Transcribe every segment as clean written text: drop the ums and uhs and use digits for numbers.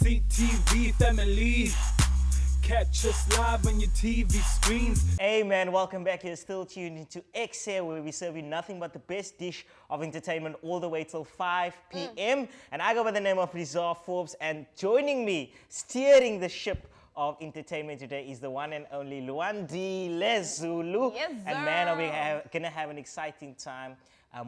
CTV family. Catch us live on your TV screens. Hey man, welcome back. You're still tuned into XA, where we serve you nothing but the best dish of entertainment all the way till 5 p.m. And I go by the name of Rizal Forbes, and joining me, steering the ship of entertainment today, is the one and only Luandile Zulu. Yes, And man, are we sir. gonna have an exciting time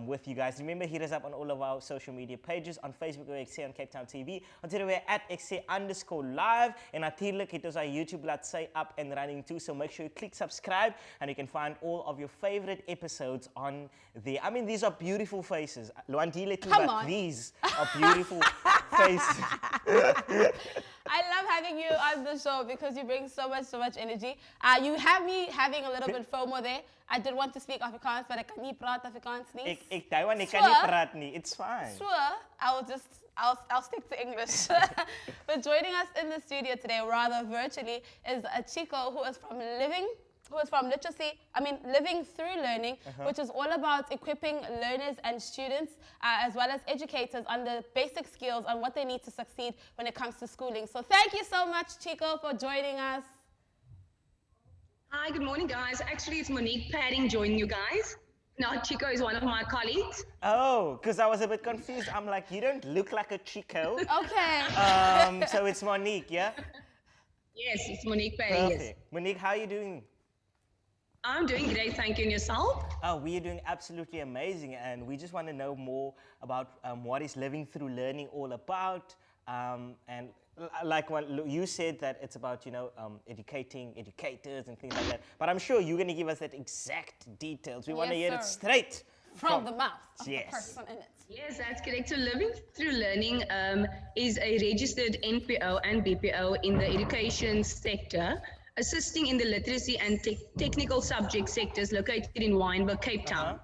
with you guys. Remember, hit us up on all of our social media pages. On Facebook, we're XA, on Cape Town TV. On Twitter, we're at XA_live. And natuurlijk, it is our YouTube, let's say, up and running too. So make sure you click subscribe, and you can find all of your favorite episodes on there. I mean, these are beautiful faces. Luandile too, Come but on. these are beautiful faces. I love having you on the show because you bring so much energy. You have me having a little bit FOMO there. I did want to speak Afrikaans, but I kan nie praat Afrikaans nie. Ik kan nie praat nie. It's fine. Sure, I'll stick to English. But joining us in the studio today, rather virtually, is a Chico who is from Living Through Learning, which is all about equipping learners and students, as well as educators, on the basic skills on what they need to succeed when it comes to schooling. So thank you so much, Chico, for joining us. Hi, good morning, guys. Actually, it's Monique Padding joining you guys. Now, Chico is one of my colleagues. Oh, because I was a bit confused. I'm like, you don't look like a Chico. Okay. So it's Monique, yeah? Yes, it's Monique Padding. Yes. Perfect. Monique, how are you doing? I'm doing great, thank you. And yourself? Oh, we are doing absolutely amazing, and we just want to know more about what is Living Through Learning all about. And like what you said, that it's about, educating educators and things like that. But I'm sure you're going to give us that exact details. We want to Yes, hear it sir. straight From the mouth of Yes. the person in it. Yes, that's correct. So Living Through Learning is a registered NPO and BPO in the education sector, assisting in the literacy and technical subject sectors located in Wynberg, Cape Town.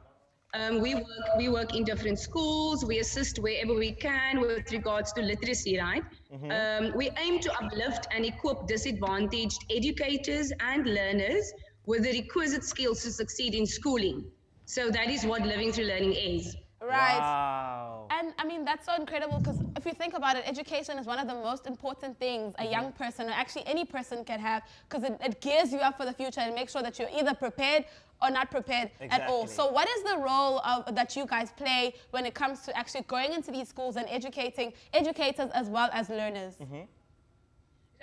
We work in different schools. We assist wherever we can with regards to literacy, right? We aim to uplift and equip disadvantaged educators and learners with the requisite skills to succeed in schooling. So that is what Living Through Learning is. Right. Wow. And I mean, that's so incredible because if you think about it, education is one of the most important things a young person, or actually any person, can have, because it gears you up for the future and makes sure that you're either prepared or not prepared at all. Exactly. So what is the role that you guys play when it comes to actually going into these schools and educating educators as well as learners?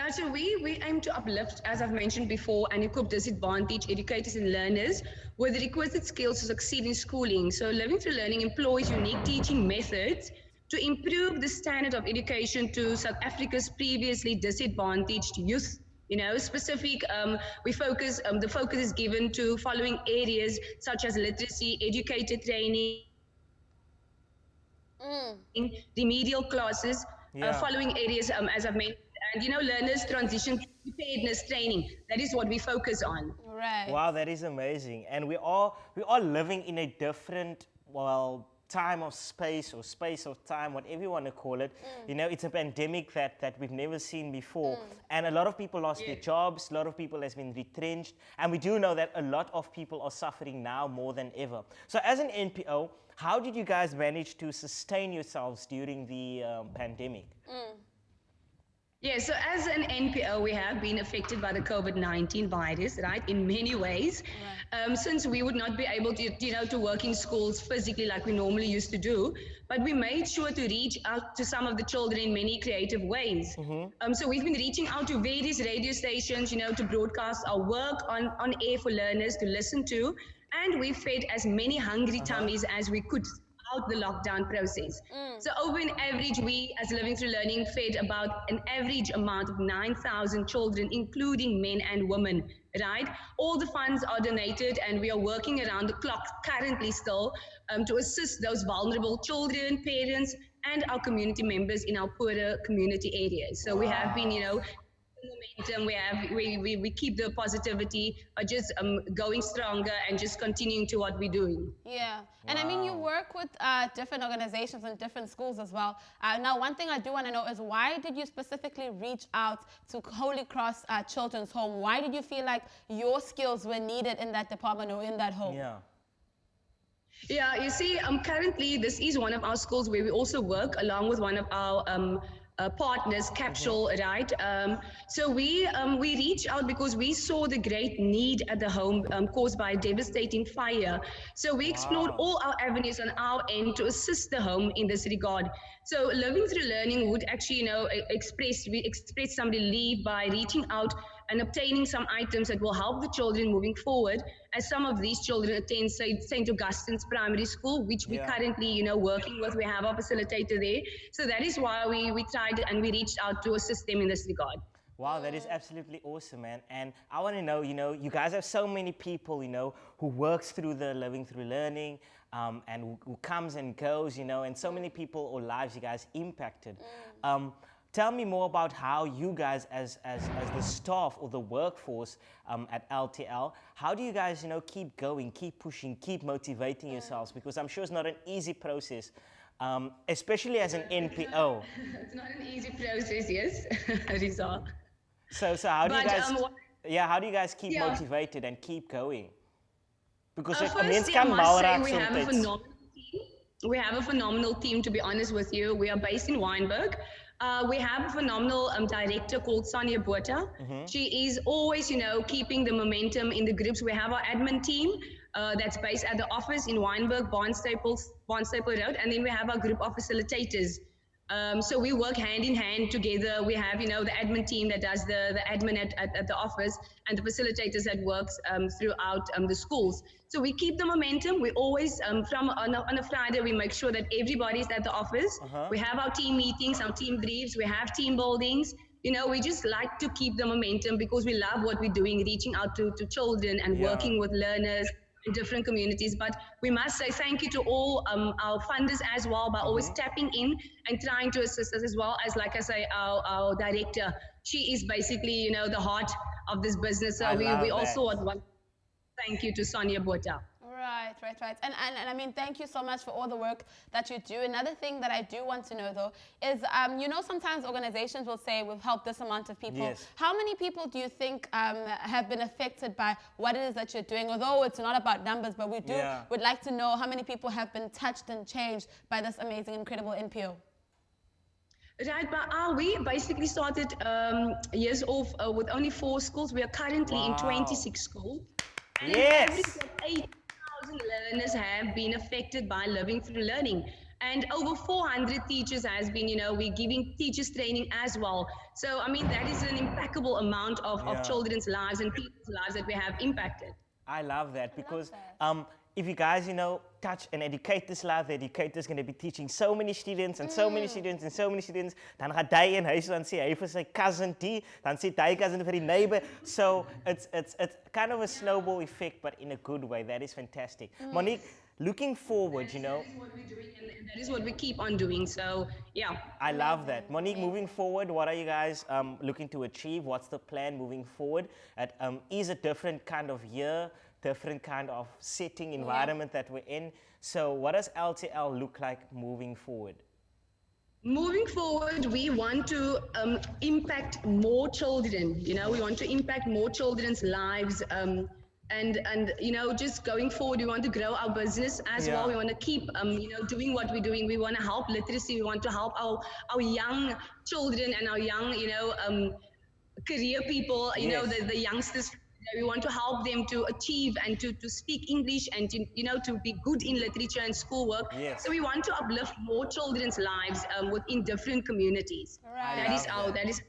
So we aim to uplift, as I've mentioned before, and equip disadvantaged educators and learners with the requisite skills to succeed in schooling. So Living Through Learning employs unique teaching methods to improve the standard of education to South Africa's previously disadvantaged youth. Specific, we focus, the focus is given to following areas such as literacy, educator training, remedial classes, Yeah. following areas, as I've mentioned, and learners transition preparedness training. That is what we focus on. Right. Wow, that is amazing. And we are living in a different, time of space, or space of time, whatever you want to call it. It's a pandemic that we've never seen before. And a lot of people lost their jobs, a lot of people has been retrenched. And we do know that a lot of people are suffering now more than ever. So as an NPO, how did you guys manage to sustain yourselves during the pandemic? Yeah, so as an NPO, we have been affected by the COVID-19 virus, right, in many ways. Since we would not be able to, to work in schools physically like we normally used to do, but we made sure to reach out to some of the children in many creative ways. So we've been reaching out to various radio stations, to broadcast our work on air for learners to listen to, and we fed as many hungry tummies as we could out the lockdown process. So over an average, we as Living Through Learning fed about an average amount of 9,000 children, including men and women, right? All the funds are donated, and we are working around the clock currently still to assist those vulnerable children, parents, and our community members in our poorer community areas. So we have been, momentum. We keep the positivity, just going stronger and just continuing to what we're doing. Yeah, and I mean, you work with different organizations and different schools as well. Now, one thing I do want to know is, why did you specifically reach out to Holy Cross Children's Home? Why did you feel like your skills were needed in that department or in that home? Yeah. Yeah, you see, currently this is one of our schools where we also work along with one of our partners, Capsule, right? So we reached out because we saw the great need at the home caused by a devastating fire. So we explored Wow. all our avenues on our end to assist the home in this regard. So Living Through Learning would actually, we express some relief by reaching out and obtaining some items that will help the children moving forward. As some of these children attend St. Augustine's Primary School, which we Yeah. currently, working with. We have our facilitator there. So that is why we tried and we reached out to assist them in this regard. Wow, that is absolutely awesome, man. And I want to know, you guys have so many people, who works through the Living Through Learning, and who comes and goes, and so many people or lives you guys impacted. Tell me more about how you guys, as the staff or the workforce at LTL, how do you guys, keep going, keep pushing, keep motivating yourselves? Because I'm sure it's not an easy process, especially as an NPO. It's not an easy process, yes, Rizal. So how do you But, guys, what- how do you guys keep Yeah. motivated and keep going? Because Firstly, I must say we have a phenomenal team. We have a phenomenal team, to be honest with you. We are based in Wynberg. We have a phenomenal director called Sonia Botha. She is always, keeping the momentum in the groups. We have our admin team that's based at the office in Wynberg, Barnstaple Road, and then we have our group of facilitators. So we work hand in hand together. We have, the admin team that does the admin at the office and the facilitators that works throughout the schools. So we keep the momentum. We always, on a Friday, we make sure that everybody's at the office. We have our team meetings, our team briefs, we have team buildings. We just like to keep the momentum because we love what we're doing, reaching out to children and working with learners in different communities. But we must say thank you to all our funders as well by always tapping in and trying to assist us, as well as, like I say, our director. She is basically, the heart of this business. So I we love also that. want thank you to Sonia Botha. Right. And I mean, thank you so much for all the work that you do. Another thing that I do want to know, though, is, sometimes organizations will say we've helped this amount of people. Yes. How many people do you think have been affected by what it is that you're doing? Although it's not about numbers, but we would like to know how many people have been touched and changed by this amazing, incredible NPO. Right, but we basically started years off with only 4 schools. We are currently in 26 schools. And Yes. an average of 8,000 learners have been affected by Living Through Learning. And over 400 teachers has been, we're giving teachers training as well. So, I mean, that is an impeccable amount of children's lives and people's lives that we have impacted. I love that because if you guys, touch and educate this life, the educator is going to be teaching so many students and so many students and so many students. Dan gaan hy in huis dan sê hy vir sy cousin die, dan sê hy cousin vir die neighbor. So it's kind of a snowball effect, but in a good way. That is fantastic. Monique, looking forward, That is what we're doing, and that is what we keep on doing. So, yeah. I love that. Monique, moving forward, what are you guys looking to achieve? What's the plan moving forward? Is a different kind of year, different kind of setting, environment that we're in. So what does LTL look like moving forward? Moving forward, we want to impact more children. We want to impact more children's lives. And just going forward, we want to grow our business as well. We want to keep, doing what we're doing. We want to help literacy. We want to help our young children and our young, career people, the youngsters. We want to help them to achieve and to speak English and to be good in literature and schoolwork. Yes. So we want to uplift more children's lives within different communities. Right. That is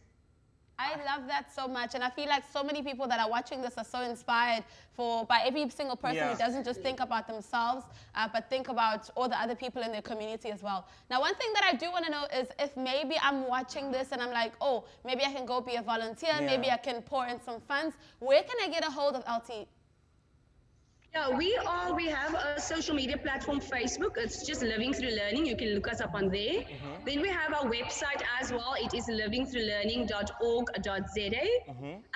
I love that so much, and I feel like so many people that are watching this are so inspired by every single person who doesn't just think about themselves, but think about all the other people in their community as well. Now, one thing that I do want to know is if maybe I'm watching this and I'm like, oh, maybe I can go be a volunteer, maybe I can pour in some funds. Where can I get a hold of LT? Yeah, we have a social media platform, Facebook. It's just Living Through Learning. You can look us up on there. Then we have our website as well. It is livingthroughlearning.org.za.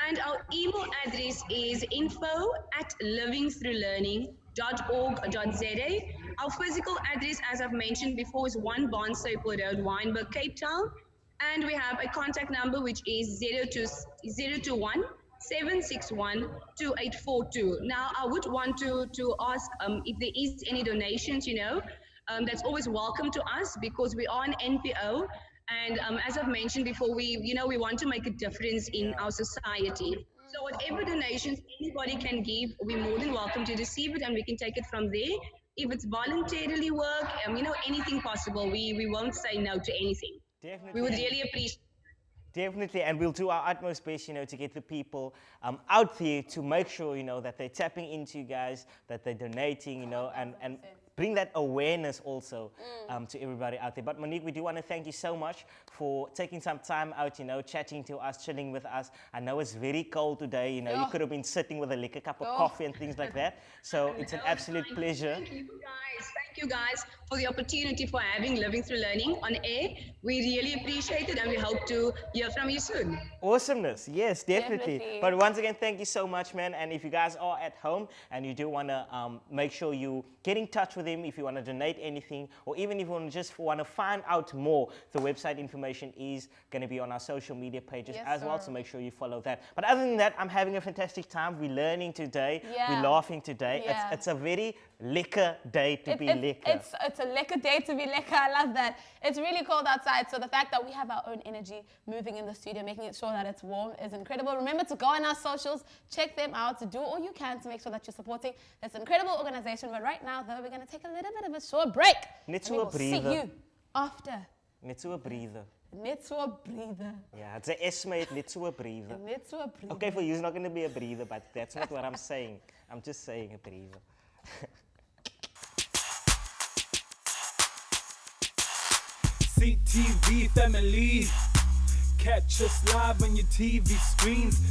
And our email address is info@livingthroughlearning.org.za. Our physical address, as I've mentioned before, is 1 Barnstaple Road, Wynberg, Cape Town. And we have a contact number, which is 021 761 2842. Now, I would want to ask if there is any donations, that's always welcome to us because we are an NPO And as I've mentioned before, we want to make a difference in our society. So whatever donations anybody can give, we're more than welcome to receive it, and we can take it from there. If it's voluntarily work, anything possible, we won't say no to anything. Definitely. We would really appreciate. Definitely, and we'll do our utmost best, to get the people out there to make sure, that they're tapping into you guys, that they're donating, and bring that awareness also to everybody out there. But Monique, we do want to thank you so much for taking some time out, chatting to us, chilling with us. I know it's very cold today, you could have been sitting with a liquor cup of coffee and things like that. So it's an absolute pleasure. Thank you guys for the opportunity for having Living Through Learning on air. We really appreciate it, and we hope to hear from you soon. Awesomeness, yes, definitely. Definitely. But once again, thank you so much, man. And if you guys are at home and you do want to make sure you get in touch with him, if you want to donate anything, or even if you just want to find out more, the website information is going to be on our social media pages as well, so make sure you follow that. But other than that, I'm having a fantastic time. We're learning today. Yeah. We're laughing today. Yeah. It's a very lekker day to be lekker. It's a lekker day to be lekker. I love that. It's really cold outside, so the fact that we have our own energy moving in the studio, making it sure that it's warm, is incredible. Remember to go on our socials, check them out, to do all you can to make sure that you're supporting this incredible organization. But right now, though, we're going to take a little bit of a short break. Net so and we a will see breather. you after. Net so a breather. Net so a breather. Yeah, it's a estimate, net so a breather. Net so a breather. Okay, for you, it's not going to be a breather, but that's not what I'm saying. I'm just saying a breather. CTV family, catch us live on your TV screens.